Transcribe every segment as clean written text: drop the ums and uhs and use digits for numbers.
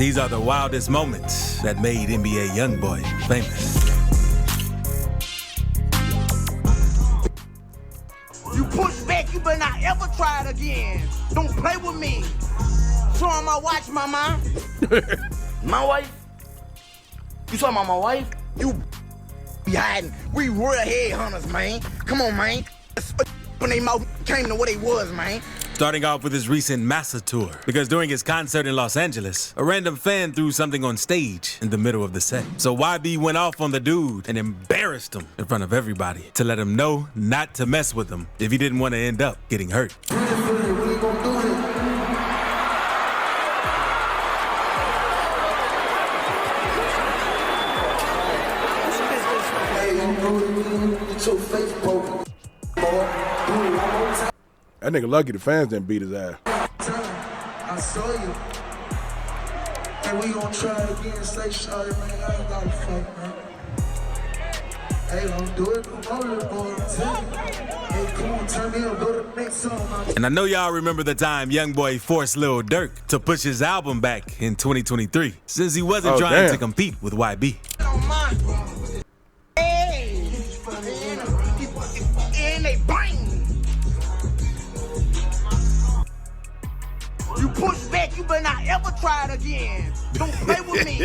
These are the wildest moments that made NBA YoungBoy famous. You push back, you better not ever try it again. Don't play with me. Show him my watch, mama. My wife? You talking about my wife? You be hiding. We real headhunters, man. Come on, man. When they mouth came to what they was, man. Starting off with his recent Massa tour, because during his concert in Los Angeles, a random fan threw something on stage in the middle of the set. So YB went off on the dude and embarrassed him in front of everybody to let him know not to mess with him if he didn't want to end up getting hurt. That nigga lucky the fans didn't beat his ass. I saw you. And we gon' try it again. Say, shawty, man, I ain't gotta fight, man. Hey, don't do it. Come on, little boy. Hey, come on, turn me up. Go to the next song. And I know y'all remember the time YoungBoy forced Lil Durk to push his album back in 2023, since he wasn't trying to compete with YB. Hey, and they bang. You push back, you better not ever try it again. Don't play with me.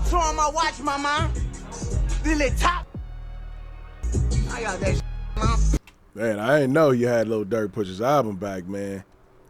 Show him my watch, mama. Really top. I got that mom. Man, I didn't know you had Lil Durk push his album back, man.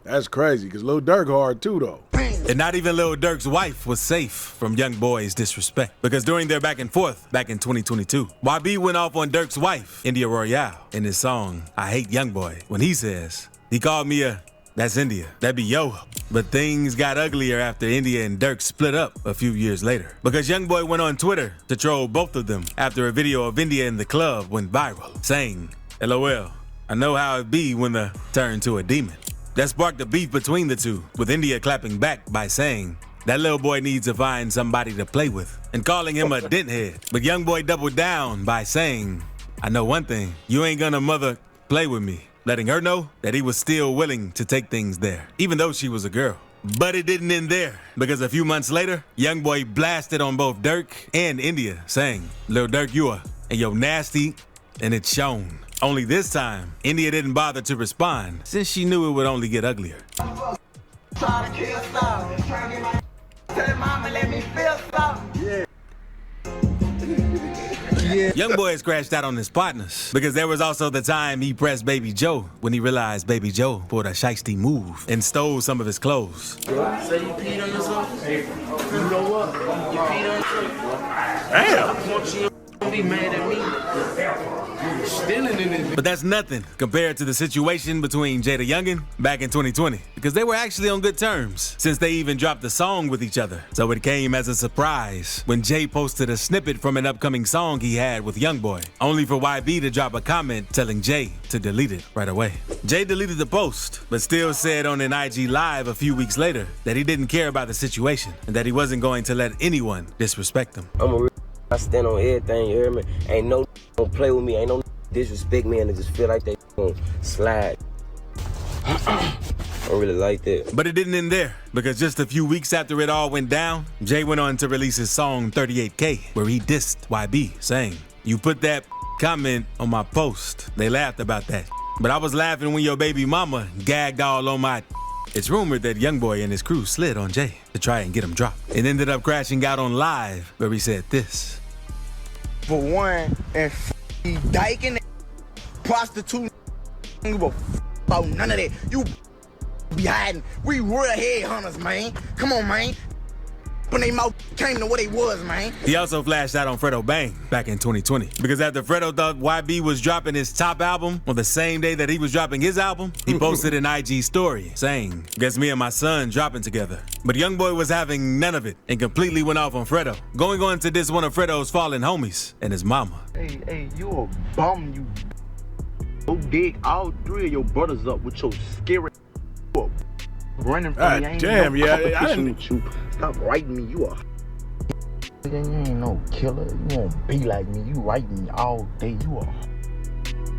That's crazy, because Lil Durk hard too, though. And not even Lil Durk's wife was safe from YoungBoy's disrespect, because during their back and forth back in 2022, YB went off on Durk's wife, India Royale, in his song, I Hate YoungBoy, when he says, he called me a, that's India, that'd be yo. But things got uglier after India and Durk split up a few years later, because YoungBoy went on Twitter to troll both of them after a video of India in the club went viral, saying, LOL, I know how it be when the turn to a demon. That sparked a beef between the two, with India clapping back by saying, that little boy needs to find somebody to play with, and calling him a denthead. But YoungBoy doubled down by saying, I know one thing, you ain't gonna mother play with me, letting her know that he was still willing to take things there, even though she was a girl. But it didn't end there, because a few months later, YoungBoy blasted on both Durk and India, saying, Lil Durk, you are, and yo nasty, and it's shown. Only this time, India didn't bother to respond, since she knew it would only get uglier. Try to kill something. Tell mama, let me feel something. YoungBoy scratched out on his partners, because there was also the time he pressed Baby Joe when he realized Baby Joe pulled a shiesty move and stole some of his clothes. So you peed on yourself? You know what? You peed on yourself? Damn! I want you to be mad at me. You stealing in this. But that's nothing compared to the situation between Jada Youngin back in 2020, because they were actually on good terms since they even dropped a song with each other. So it came as a surprise when Jay posted a snippet from an upcoming song he had with YoungBoy, only for YB to drop a comment telling Jay to delete it right away. Jay deleted the post, but still said on an IG Live a few weeks later that he didn't care about the situation and that he wasn't going to let anyone disrespect him. I stand on everything, you hear me? Ain't no gonna play with me, ain't no disrespect me, and I just feel like they gonna slide. I don't really like that. But it didn't end there, because just a few weeks after it all went down, Jay went on to release his song 38K, where he dissed YB, saying, you put that comment on my post. They laughed about that. But I was laughing when your baby mama gagged all on my. It's rumored that YoungBoy and his crew slid on Jay to try and get him dropped, and ended up crashing out on Live, where he said this. For one, and dyking and prostitute, give a about none of that. You be hiding. We real headhunters, man. Come on, man. When they mouth came to what they was, man. He also flashed out on Fredo Bang back in 2020, because after Fredo thought YB was dropping his top album on the same day that he was dropping his album, he posted an IG story saying, guess me and my son dropping together. But YoungBoy was having none of it and completely went off on Fredo, going on to diss one of Fredo's fallen homies and his mama. Hey, you a bum, you. Go dig all three of your brothers up with your scary running from me. I ain't damn, no yeah, competition with you. Stop writing me, you a. You ain't no killer. You won't be like me. You writing me all day. You a.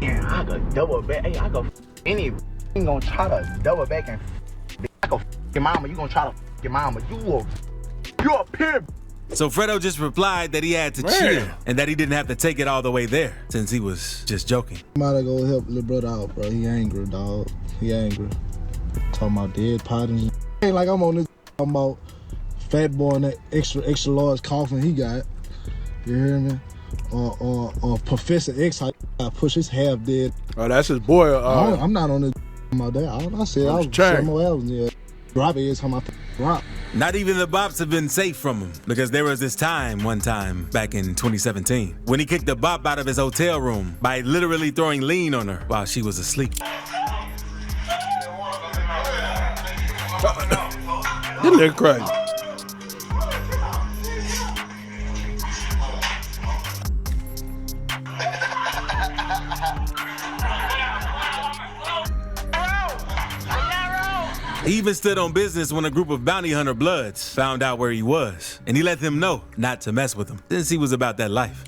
Yeah, I got double back. Hey, I got any. You gonna try to double back and I go your mama. You gonna try to your mama. You a You a pimp. So Fredo just replied that he had to chill and that he didn't have to take it all the way there since he was just joking. Might go help little brother out, bro. He angry, dog. He angry. Talking about dead partners. Ain't like I'm on this talking about fat boy and that extra large coffin he got. You hear me? Or Professor X, I push his half dead. Oh, that's his boy. I'm not on this about that. I said I was somewhere else. Yeah. Drop it is how my drop. Not even the bops have been safe from him because there was this one time back in 2017 when he kicked the bop out of his hotel room by literally throwing lean on her while she was asleep. This nigga crazy. He even stood on business when a group of bounty hunter bloods found out where he was, and he let them know not to mess with him since he was about that life.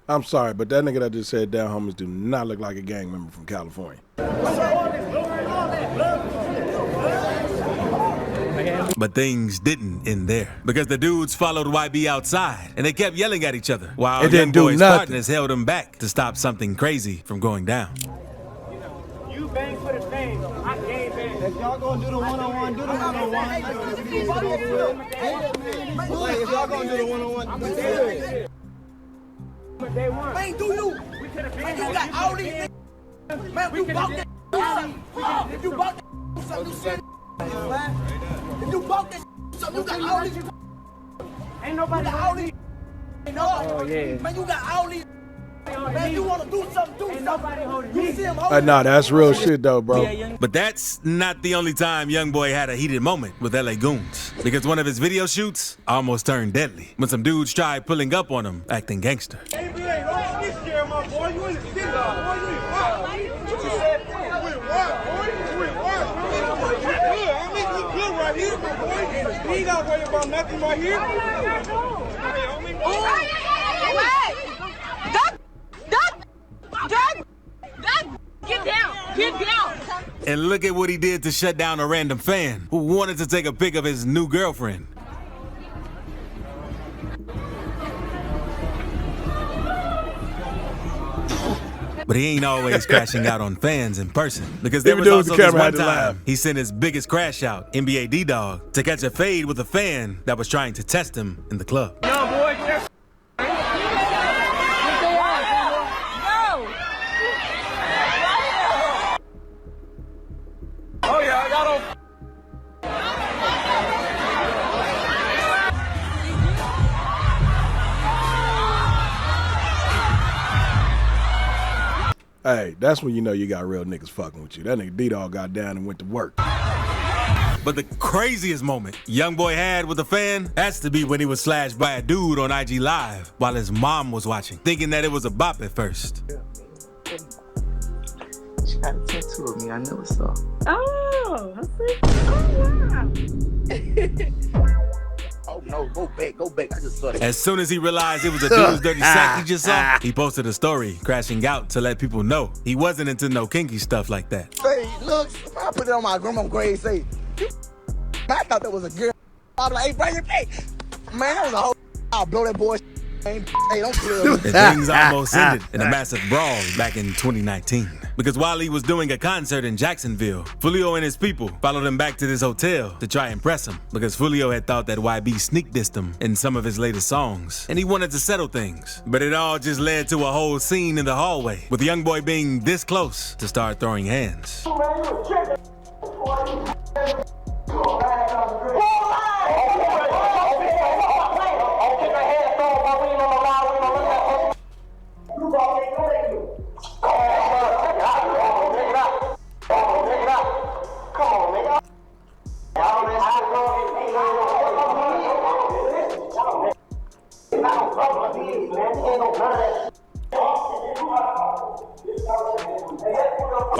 I'm sorry, but that nigga that just said down homies do not look like a gang member from California. But things didn't end there because the dudes followed YB outside and they kept yelling at each other while YoungBoy's partners held him back to stop something crazy from going down. You bang for the fame. I game bang. If y'all gonna do the one-on-one, do the one-on-one. If y'all gonna do the one-on-one, I'm gonna do it. Day one. Man, do you? Man, you got all these niggas. Man, you bought that if you bought that something, you said man. If you bought that something, you got all these. Ain't nobody all these. Oh, yeah. Man, you got all these. Man, you wanna do something, do something. You see him Nah, that's real shit though, bro. But that's not the only time YoungBoy had a heated moment with LA goons because one of his video shoots almost turned deadly when some dudes tried pulling up on him acting gangster. He not worried about nothing right here. Get down! Get down! And look at what he did to shut down a random fan who wanted to take a pic of his new girlfriend. But he ain't always crashing out on fans in person because there was also this one time he sent his biggest crash out, NBA D-Dog, to catch a fade with a fan that was trying to test him in the club. Young boy, just oh yeah, I got him. Hey, that's when you know you got real niggas fucking with you. That nigga D-Dog got down and went to work. But the craziest moment YoungBoy had with a fan has to be when he was slashed by a dude on IG Live while his mom was watching, thinking that it was a bop at first. She got a tattoo of me. I never saw. Oh, I see. Oh, wow. Oh no, go back. I just saw that. As soon as he realized it was a dude's dirty sack he just saw, he posted a story crashing out to let people know he wasn't into no kinky stuff like that. Say, look, I put it on my grandma's grave. Say, I thought that was a girl. I'm like, hey, bring your face. Man, that was a whole. I'll blow that boy. Hey, don't kill me. And things almost ended in a massive brawl back in 2019. Because while he was doing a concert in Jacksonville, Fulio and his people followed him back to this hotel to try and impress him because Fulio had thought that YB sneak dissed him in some of his latest songs, and he wanted to settle things. But it all just led to a whole scene in the hallway, with YoungBoy being this close to start throwing hands.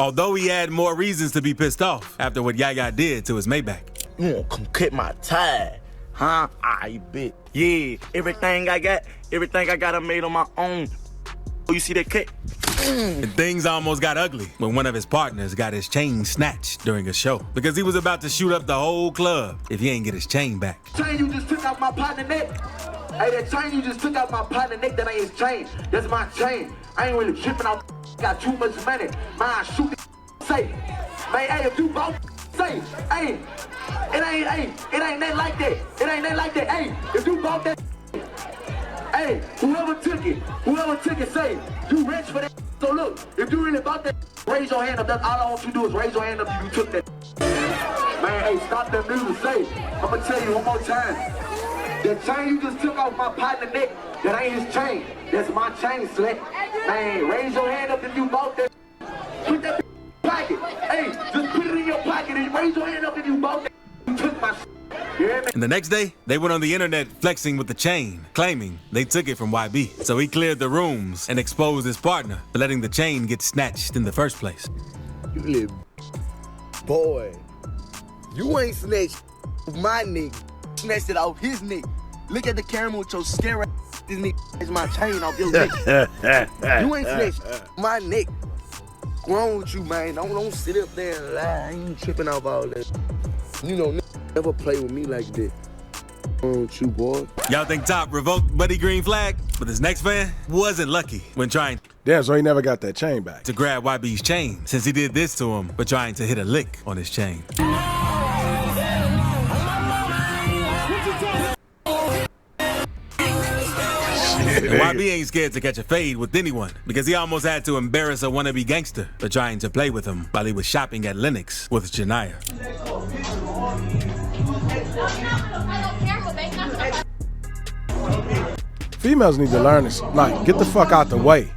Although he had more reasons to be pissed off after what Yaya did to his Maybach. You wanna come cut my tie, huh? I bet. Yeah, everything I got, I made on my own. Oh, you see that cut? And things almost got ugly when one of his partners got his chain snatched during a show because he was about to shoot up the whole club if he ain't get his chain back. Chain you just took out my partner neck. Hey, that chain you just took out my partner neck, that ain't his chain. That's my chain. I ain't really tripping out. Got too much money. Man, shoot the say. Man, hey, if you bought say, hey, it ain't nothing like that. It ain't nothing like that. Hey, if you bought that, hey, whoever took it, say, you rich for that. So look, if you really bought that, raise your hand up. That's all I want you to do is raise your hand up if you took that. Man, hey, stop that music. Say, I'm gonna tell you one more time. The chain you just took off my partner neck, that ain't his chain. That's my chain, slut. Man, raise your hand up if you bought that. Put that in your pocket. Hey, just put it in your pocket and raise your hand up if you bought that. You took my shit. You hear me? And the next day, they went on the internet flexing with the chain, claiming they took it from YB. So he cleared the rooms and exposed his partner for letting the chain get snatched in the first place. You little boy, you ain't snatched my neck. Snatched it off his neck. Look at the camera with your scare ass. This nigga is my chain off your neck. You ain't snatched my neck. What's wrong with you, man? Don't sit up there and lie. I ain't tripping off all that. You know, never play with me like that. What's wrong with you, boy? Y'all think Top revoked Buddy Green flag? But his next fan wasn't lucky when trying Damn, so he never got that chain back. to grab YB's chain, since he did this to him for trying to hit a lick on his chain. YB ain't scared to catch a fade with anyone because he almost had to embarrass a wannabe gangster for trying to play with him while he was shopping at Lennox with Janiyah. Females need to learn this. Like, get the fuck out the way.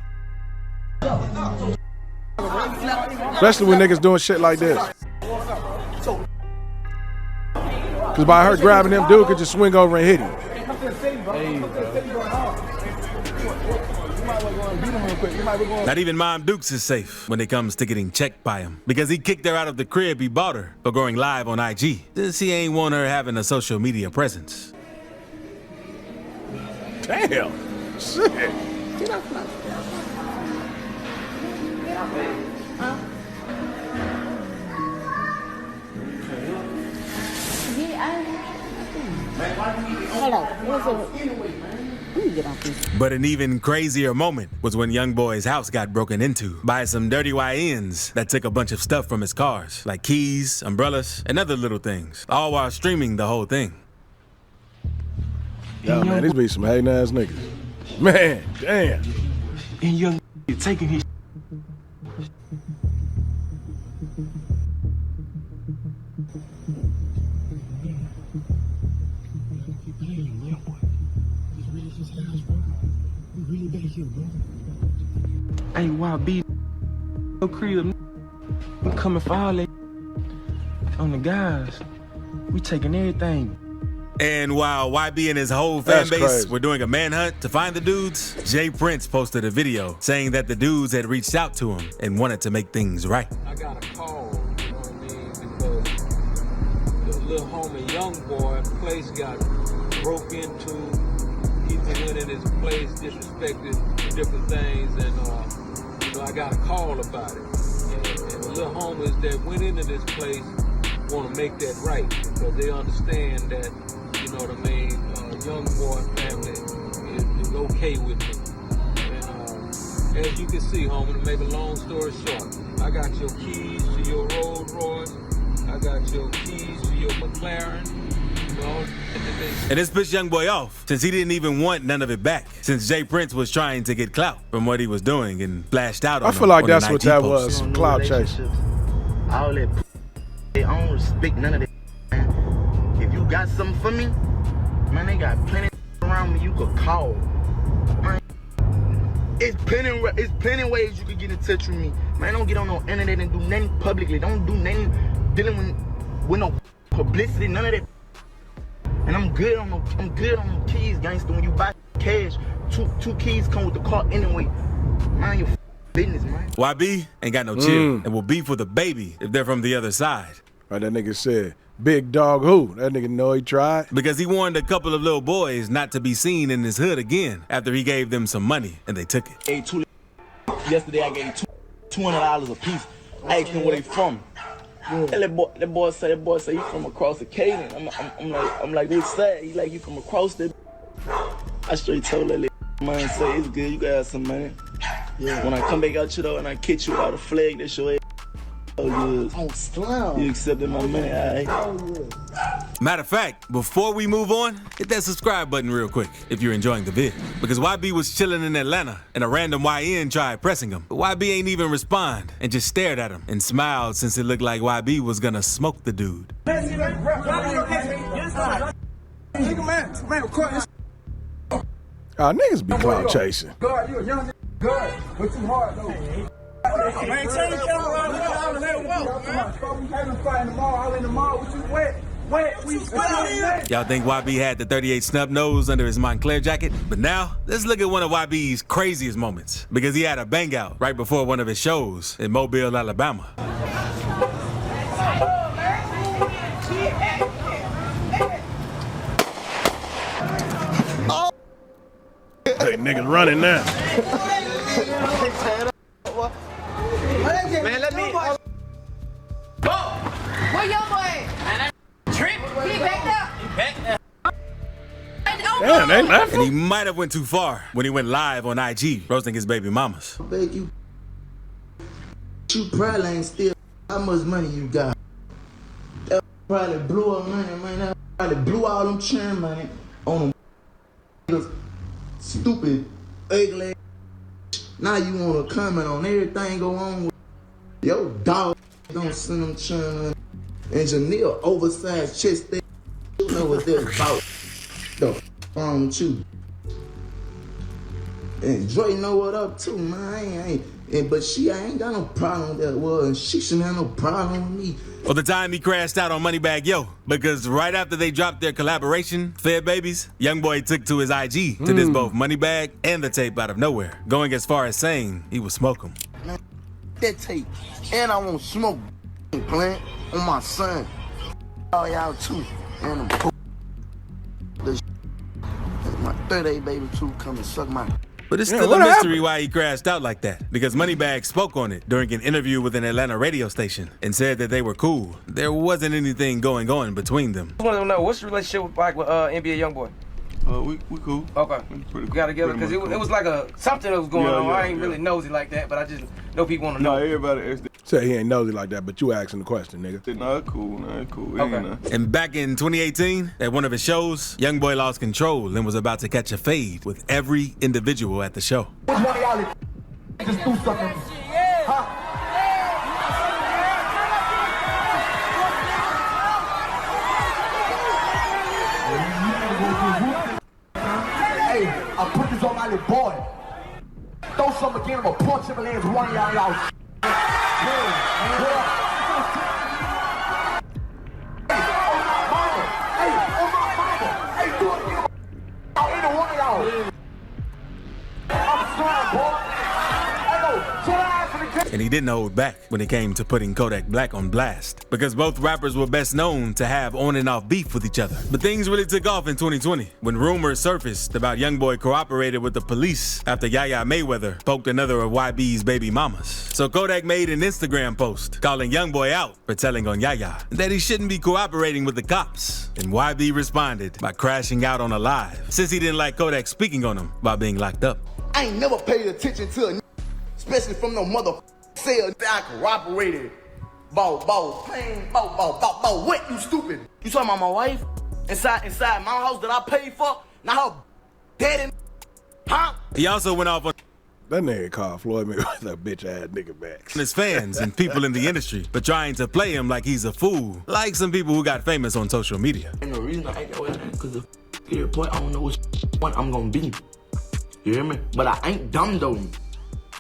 Especially when niggas doing shit like this. Cause by her grabbing him, dude could just swing over and hit him. Not even Mom Dukes is safe when it comes to getting checked by him because he kicked her out of the crib he bought her for going live on IG. Since he ain't want her having a social media presence. Damn. Shit. But an even crazier moment was when YoungBoy's house got broken into by some dirty YNs that took a bunch of stuff from his cars, like keys, umbrellas, and other little things, all while streaming the whole thing. Yo, man, these be some hating ass niggas. Man, damn. And young taking his Hey, YB, no crib. We coming for all that on the guys. We taking everything. And while YB and his whole fan That's base crazy. were doing a manhunt to find the dudes, Jay Prince posted a video saying that the dudes had reached out to him and wanted to make things right. I got a call, you know what I mean, because the little homie YoungBoy place got broke into. He went in his place, disrespected different things, and you know, I got a call about it. And the little homies that went into this place want to make that right because they understand that, you know what I mean, YoungBoy family is okay with me. And as you can see, homie, to make a long story short, I got your keys to your Rolls Royce, I got your keys to your McLaren, you know. And this pissed YoungBoy off since he didn't even want none of it back, since Jay Prince was trying to get clout from what he was doing and flashed out on I feel like him on that's an what IG that post. was. Cloud chase. All that they don't respect none of that, man. If you got something for me, man, they got plenty around me you could call. Man, it's plenty ways you could get in touch with me. Man, don't get on no internet and do nothing publicly. Don't do nothing dealing with no publicity, none of that. And I'm good on the keys, gangster. When you buy cash, two keys come with the car anyway. Man, you business, man. YB ain't got no chill and will beef with a baby if they're from the other side. Right, that nigga said, big dog who? That nigga know he tried. Because he warned a couple of little boys not to be seen in his hood again after he gave them some money and they took it. Yesterday I gave $200 a piece. I asked him where they from. And that boy say you from across the Caden. I'm like, which side? He like, you from across the. I straight told that little man, say it's good, you got some money. Yeah. When I come back out you though and I catch you without a flag, that's your ass. Oh, slam. You accepted my money, alright? Matter of fact, before we move on, hit that subscribe button real quick if you're enjoying the vid. Because YB was chilling in Atlanta and a random YN tried pressing him. But YB ain't even respond and just stared at him and smiled since it looked like YB was gonna smoke the dude. Niggas be clout chasing. God, you a young nigga. Good, but you hard though. Man, turn the camera around and let it walk, man. We having a fight in the mall. I was in the mall with you wet. Y'all think YB had the 38 snub nose under his Montclair jacket? But now, let's look at one of YB's craziest moments. Because he had a bang out right before one of his shows in Mobile, Alabama. Hey, niggas running now. Man, let me. Where YoungBoy? Man, trip. He backed up. Damn, they left And him. he might have went too far when he went live on IG, roasting his baby mamas. I beg you. You probably ain't still. How much money you got? That probably blew up money, man. That probably blew all them churn money on them stupid, ugly. Now you want to comment on everything go on with your dog. Don't send them churn money. And Janelle oversized chest thing. You know what they're about. The f with you. And Dre know what up too, man. But I ain't got no problem with that. Well, and she shouldn't have no problem with me. Well, the time he crashed out on Moneybagg Yo, because right after they dropped their collaboration, Fed Babies, YoungBoy took to his IG to diss both Moneybagg and the tape out of nowhere, going as far as saying he would smoke him. Man, that tape. And I won't smoke plant on my son. All y'all too. And my 38 baby too come and suck my. But it's still a mystery why he crashed out like that, because Moneybagg spoke on it during an interview with an Atlanta radio station and said that they were cool. There wasn't anything going on between them. I want to know, what's your relationship like with NBA YoungBoy? We cool. Okay. We got together because it was like something that was going on. I ain't really nosy like that, but I just know people want to know. No, everybody. Say he ain't nosy like that, but you asking the question, nigga. No, it's cool. No, it's cool. Okay. And back in 2018, at one of his shows, YoungBoy lost control and was about to catch a fade with every individual at the show. Which one of y'all just do something? Huh? Hey, I put this on my little boy. Throw something again, I'm gonna punch him in the hands of one of y'all. And he didn't hold back when it came to putting Kodak Black on blast, because both rappers were best known to have on and off beef with each other. But things really took off in 2020 when rumors surfaced about YoungBoy cooperated with the police after Yaya Mayweather poked another of YB's baby mamas. So Kodak made an Instagram post calling YoungBoy out for telling on Yaya that he shouldn't be cooperating with the cops. And YB responded by crashing out on a live, since he didn't like Kodak speaking on him while being locked up. I ain't never paid attention to a especially from no mother sale that I cooperated. About what, you stupid? You talking about my wife? Inside my house that I paid for? Now her dead and huh? He also went off on that nigga called Floyd Mayweather a bitch ass nigga back. His fans and people in the industry, but trying to play him like he's a fool, like some people who got famous on social media. And the reason I ain't that way, because the get a point, I don't know which one I'm gonna be. You hear me? But I ain't dumb though.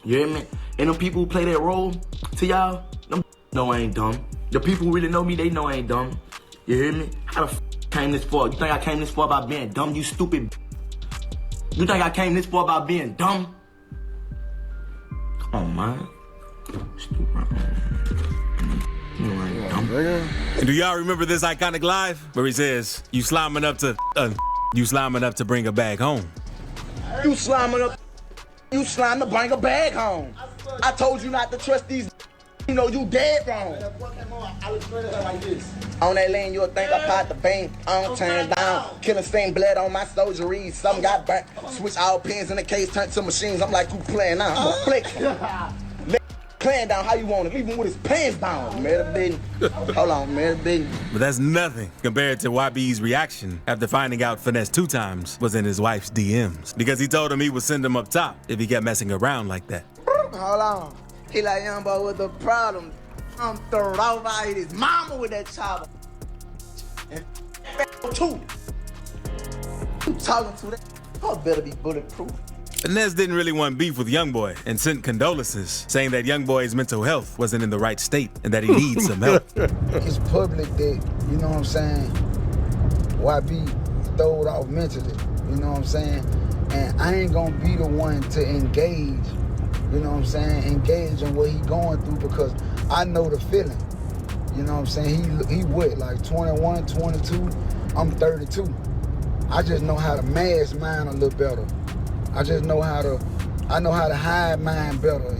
You hear me? And the people who play that role to y'all, them know I ain't dumb. The people who really know me, they know I ain't dumb. You hear me? How the came this far? You think I came this far by being dumb, you stupid? You think I came this far by being dumb? Oh, man. And do y'all remember this iconic live where he says, "You slime enough to bring a bag home"? You slime to bring a bag home. I told you not to trust these. You know you dead wrong. On that lane, you'll think I popped the bank. I don't turn down. Killing stain blood on my soldieries. Some got burnt. Switch all pins in the case, turn to machines. I'm like, who playing now? I'm gonna flick. Playing down how you want it, even with his pants down. Hold on, man. But that's nothing compared to YB's reaction after finding out Finesse 2 times was in his wife's DMs. Because he told him he would send him up top if he kept messing around like that. Hold on. He like, young boy with the problem. I'm thrown off. I hit his mama with that chopper. And too. You talking to that? I better be bulletproof. Finesse didn't really want beef with YoungBoy and sent condolences, saying that YoungBoy's mental health wasn't in the right state and that he needs some help. It's public that, you know what I'm saying, YB throwed off mentally, you know what I'm saying? And I ain't gonna be the one to engage, you know what I'm saying, engage in what he going through because I know the feeling. You know what I'm saying? He what, like 21, 22, I'm 32. I just know how to mask mine a little better. I know how to hide mine better.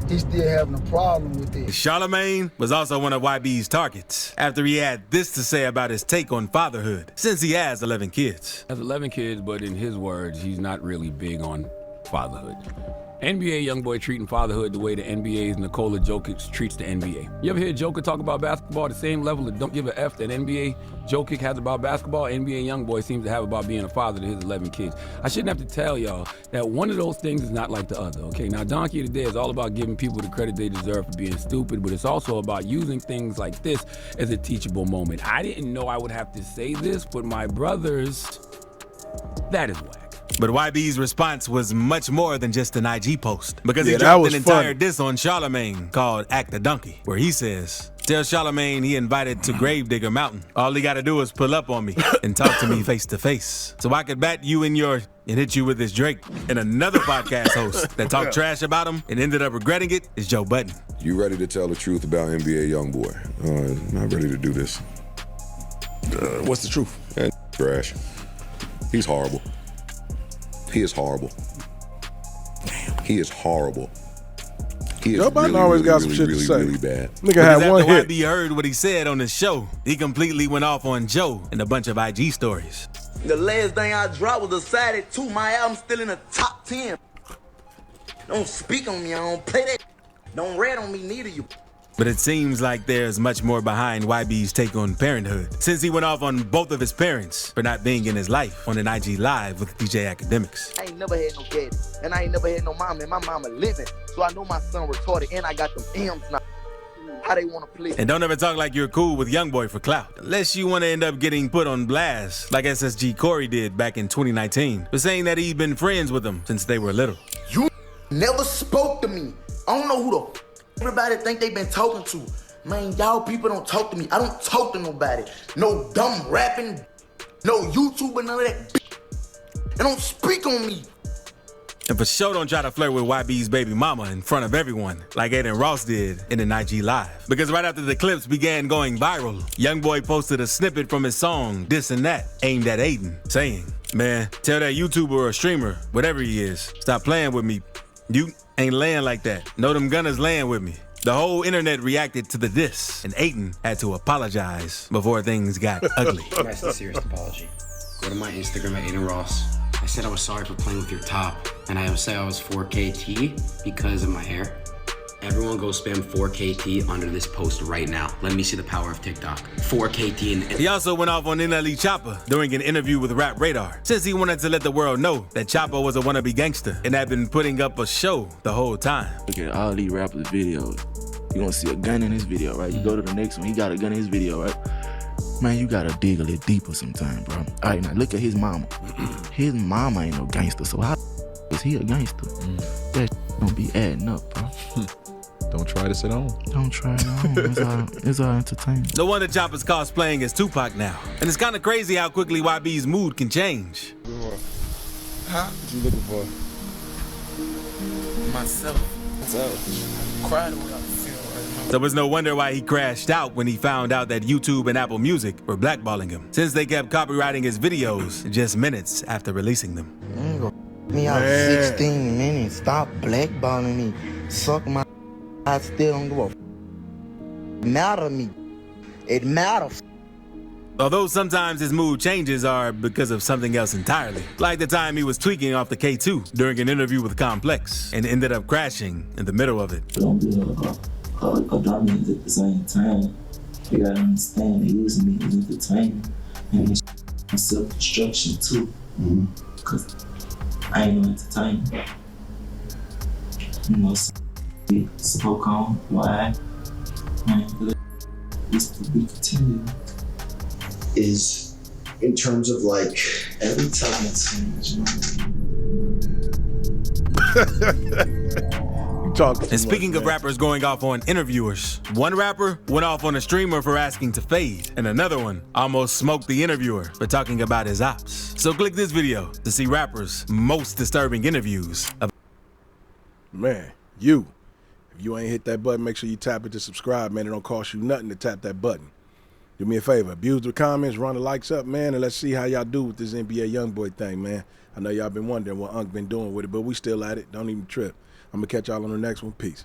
He's still having a problem with this. Charlamagne was also one of YB's targets after he had this to say about his take on fatherhood, since he has 11 kids. Has 11 kids, but in his words, he's not really big on fatherhood. NBA YoungBoy treating fatherhood the way the NBA's Nikola Jokic treats the NBA. You ever hear Joker talk about basketball at the same level that don't give a F that NBA Jokic has about basketball? NBA YoungBoy seems to have about being a father to his 11 kids. I shouldn't have to tell y'all that one of those things is not like the other, okay? Now, Donkey of the Day is all about giving people the credit they deserve for being stupid, but it's also about using things like this as a teachable moment. I didn't know I would have to say this, but my brothers, that is whack. But YB's response was much more than just an IG post, because he dropped an entire diss on Charlamagne called Act the Donkey, where he says, tell Charlamagne he invited to Gravedigger Mountain. All he gotta do is pull up on me and talk to me face to face. So I could bat you in your and hit you with this Drake. And another podcast host that talked trash about him and ended up regretting it is Joe Budden. You ready to tell the truth about NBA YoungBoy? Not ready to do this. What's the truth? Trash. He's horrible. He is horrible. He is horrible. He is Joe Budden always got some shit to say. Really bad. Nigga had one hit. After YB heard what he said on his show, he completely went off on Joe and a bunch of IG stories. The last thing I dropped was decided too. My album's still in the top 10. Don't speak on me. I don't play that. Don't read on me, neither you. But it seems like there's much more behind YB's take on parenthood, since he went off on both of his parents for not being in his life on an IG Live with DJ Academics. I ain't never had no daddy, and I ain't never had no mama, and my mama living. So I know my son retarded, and I got them M's now. How they want to play. And don't ever talk like you're cool with YoungBoy for clout, unless you want to end up getting put on blast, like SSG Corey did back in 2019, for saying that he'd been friends with him since they were little. You never spoke to me. I don't know who the everybody think they been talking to. Man, y'all people don't talk to me. I don't talk to nobody. No dumb rapping, no YouTuber, none of that. And don't speak on me. And for sure don't try to flirt with YB's baby mama in front of everyone, like Aiden Ross did in an IG Live. Because right after the clips began going viral, YoungBoy posted a snippet from his song, This and That, aimed at Aiden, saying, man, tell that YouTuber or streamer, whatever he is, stop playing with me. You ain't laying like that. Know them gunners laying with me. The whole internet reacted to the diss, and Aiden had to apologize before things got ugly. My sincerest apology. Go to my Instagram at Aiden Ross. I said I was sorry for playing with your top, and I said I was 4KT because of my hair. Everyone go spam 4KT under this post right now. Let me see the power of TikTok. 4KT. And he also went off on NLE Choppa during an interview with Rap Radar, since he wanted to let the world know that Choppa was a wannabe gangster and had been putting up a show the whole time. Look at all these rappers' videos. You gonna see a gun in his video, right? You go to the next one, he got a gun in his video, right? Man, you gotta dig a little deeper sometime, bro. All right, now look at his mama. His mama ain't no gangster, so how is he a gangster? That don't be adding up, bro. Don't try this at home. Don't try it on. It's all entertainment. No wonder Choppa's cosplaying as Tupac now. And it's kind of crazy how quickly YB's mood can change. Huh? What you looking for? Myself. Cried what I feel right now. So it's no wonder why he crashed out when he found out that YouTube and Apple Music were blackballing him, since they kept copyrighting his videos just minutes after releasing them. Me out 16 minutes. Stop blackballing me. Suck my. I still don't give a matter me. It matters. Although sometimes his mood changes are because of something else entirely. Like the time he was tweaking off the K2 during an interview with Complex and ended up crashing in the middle of it. Don't be a dominant at the same time. You gotta understand they using me as entertainment and it's self-destruction too. Cause I ain't no entertainment. You know, spoke on why it's to be continued. Is in terms of like every time it seems. And speaking of rappers going off on interviewers, one rapper went off on a streamer for asking to fade, and another one almost smoked the interviewer for talking about his ops. So click this video to see rappers' most disturbing interviews. Man, if you ain't hit that button, make sure you tap it to subscribe, man. It don't cost you nothing to tap that button. Do me a favor, abuse the comments, run the likes up, man, and let's see how y'all do with this NBA YoungBoy thing, man. I know y'all been wondering what Unc been doing with it, but we still at it. Don't even trip. I'm going to catch y'all on the next one. Peace.